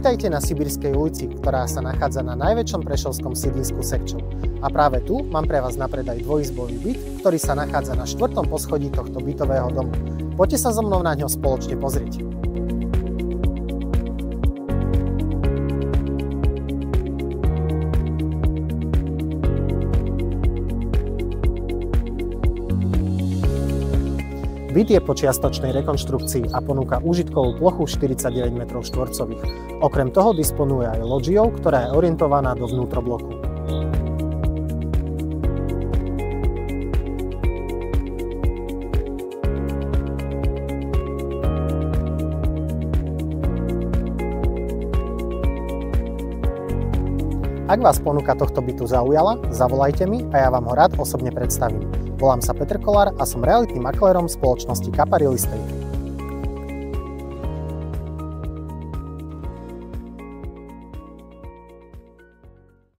Vítajte na Sibírskej ulici, ktorá sa nachádza na najväčšom prešovskom sídlisku Sekčov. A práve tu mám pre vás na predaj dvojizbový byt, ktorý sa nachádza na 4. poschodí tohto bytového domu. Poďte sa so mnou na ňo spoločne pozrieť. Byt je po čiastočnej rekonštrukcii a ponúka úžitkovú plochu 49 m2. Okrem toho disponuje aj lodžiou, ktorá je orientovaná do vnútrobloku. Ak vás ponuka tohto bytu zaujala, zavolajte mi a ja vám ho rád osobne predstavím. Volám sa Peter Kolár a som realitným maklérom spoločnosti Kappa Real Estate.